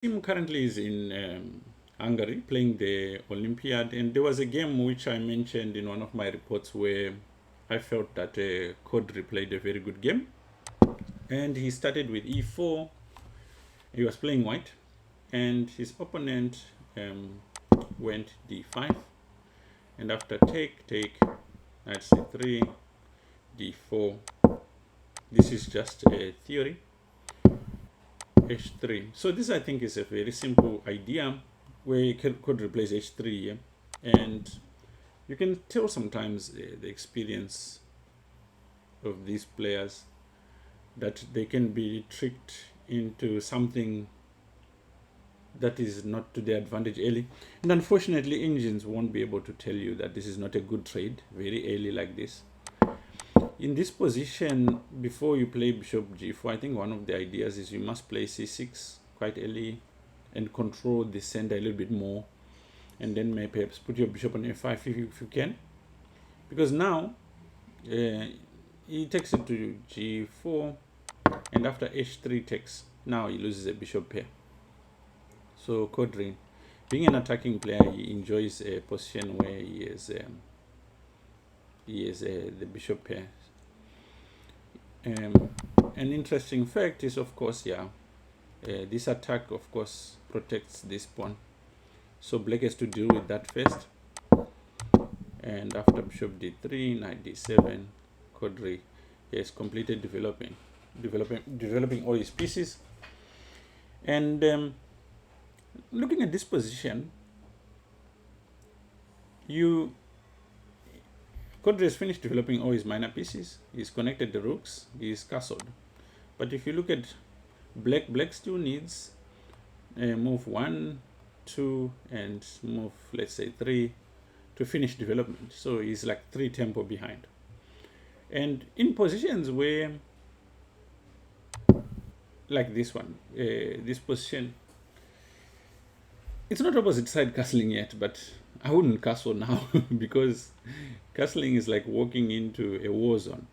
Team currently is in Hungary playing the Olympiad, and there was a game which I mentioned in one of my reports where I felt that Cawdery played a very good game, and he started with e4. He was playing white, and his opponent went d5, and after take knight c3, d4. This is just a theory. h3. So this, I think, is a very simple idea where you could replace h3 here, and you can tell sometimes the experience of these players that they can be tricked into something that is not to their advantage early. And unfortunately, engines won't be able to tell you that this is not a good trade very early like this. In this position, before you play bishop g4, I think one of the ideas is you must play c6 quite early and control the center a little bit more, and then maybe perhaps put your bishop on f5 if you can, because now he takes it to g4, and after h3 takes, now he loses a bishop pair. So Cawdery, being an attacking player, he enjoys a position where he has the bishop pair. An interesting fact is, of course, this attack, of course, protects this pawn. So black has to deal with that first. And after bishop d3, knight d7, Cawdery has completed developing all his pieces. And looking at this position, Cawdery has finished developing all his minor pieces. He's connected the rooks. He's castled. But if you look at black still needs move 1, 2, and move, let's say, 3 to finish development. So he's like 3 tempo behind. And in positions where, like this one, this position, it's not opposite side castling yet, but I wouldn't castle now because castling is like walking into a war zone.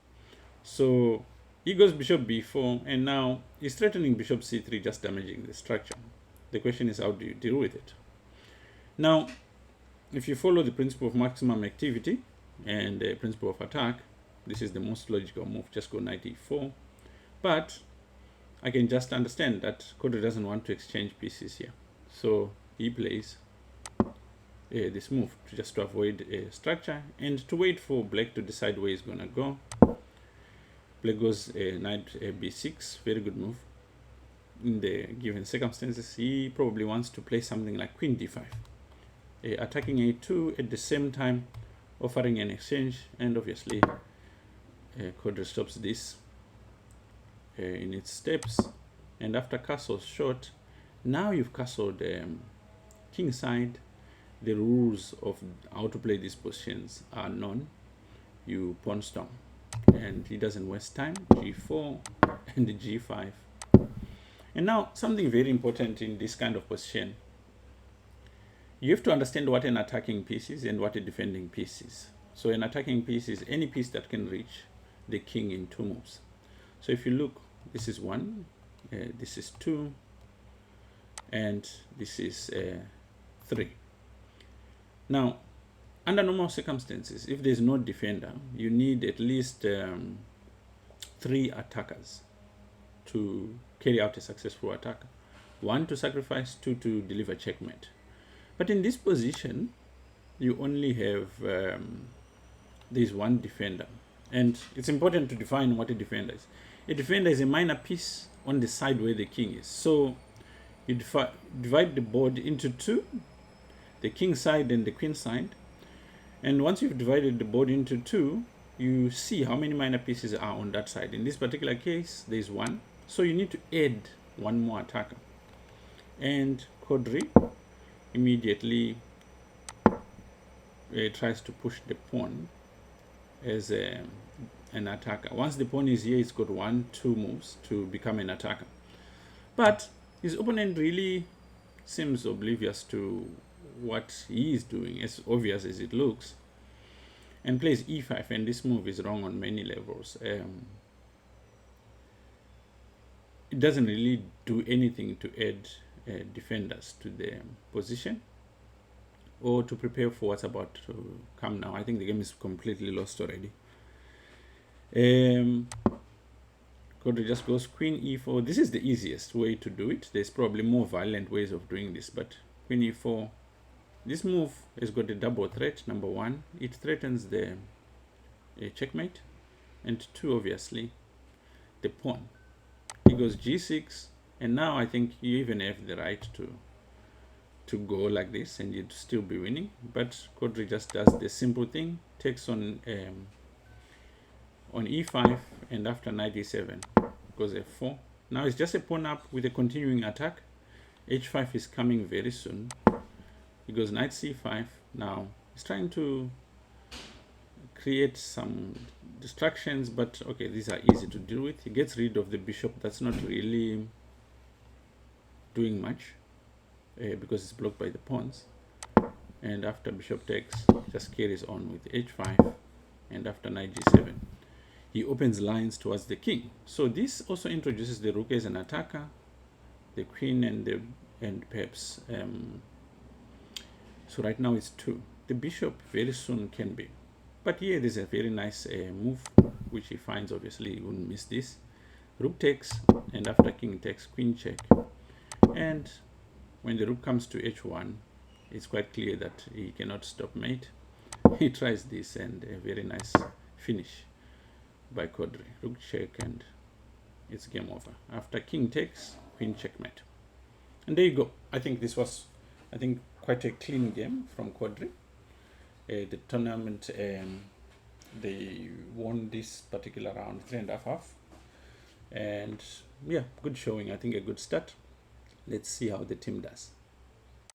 So he goes bishop b4, and now he's threatening bishop c3, just damaging the structure. The question is, how do you deal with it? Now, if you follow the principle of maximum activity and the principle of attack, this is the most logical move. Just go knight e4. But I can just understand that Cawdery doesn't want to exchange pieces here. So he plays this move just to avoid a structure and to wait for black to decide where he's going to go. Black goes knight b6, very good move. In the given circumstances, he probably wants to play something like queen d5, attacking a2 at the same time, offering an exchange, and obviously Cawdery stops this in its steps. And after castle short, now you've castled king side. The rules of how to play these positions are known. You pawn storm, and he doesn't waste time. g4 and the g5. And now something very important in this kind of position, you have to understand what an attacking piece is and what a defending piece is. So an attacking piece is any piece that can reach the king in 2 moves. So if you look, this is 1, this is 2, and this is 3. Now, under normal circumstances, if there's no defender, you need at least 3 attackers to carry out a successful attack. 1 to sacrifice, 2 to deliver checkmate. But in this position, you only have this 1 defender. And it's important to define what a defender is. A defender is a minor piece on the side where the king is. So you divide the board into 2, the king side and the queen side. And once you've divided the board into 2, you see how many minor pieces are on that side. In this particular case, there's 1. So you need to add 1 more attacker. And Cawdery immediately tries to push the pawn as an attacker. Once the pawn is here, he's got 1-2 moves to become an attacker. But his opponent really seems oblivious to what he is doing, as obvious as it looks, and plays e5, and this move is wrong on many levels. It doesn't really do anything to add defenders to the position, or to prepare for what's about to come now. I think the game is completely lost already. Cawdery just goes queen e4. This is the easiest way to do it. There's probably more violent ways of doing this, but queen e4. This move has got a double threat. Number one, it threatens the checkmate, and two, obviously, the pawn. He goes g6, and now I think you even have the right to go like this, and you'd still be winning. But Cawdery just does the simple thing, takes on e5, and after knight e7 goes f4. Now it's just a pawn up with a continuing attack. h5 is coming very soon. He goes knight c5. Now he's trying to create some distractions, but okay, these are easy to deal with. He gets rid of the bishop. That's not really doing much because it's blocked by the pawns. And after bishop takes, just carries on with h5, and after knight g7, he opens lines towards the king. So this also introduces the rook as an attacker, the queen, and perhaps so right now it's 2. The bishop very soon can be, but here there's a very nice move which he finds. Obviously he wouldn't miss this. Rook takes, and after king takes, queen check, and when the rook comes to h1, it's quite clear that he cannot stop mate. He tries this, and a very nice finish by Cawdery. Rook check, and it's game over. After king takes, queen checkmate. And there you go. I think this was, quite a clean game from Cawdery. The tournament, they won this particular round 3.5, and yeah, good showing. I think a good start. Let's see how the team does.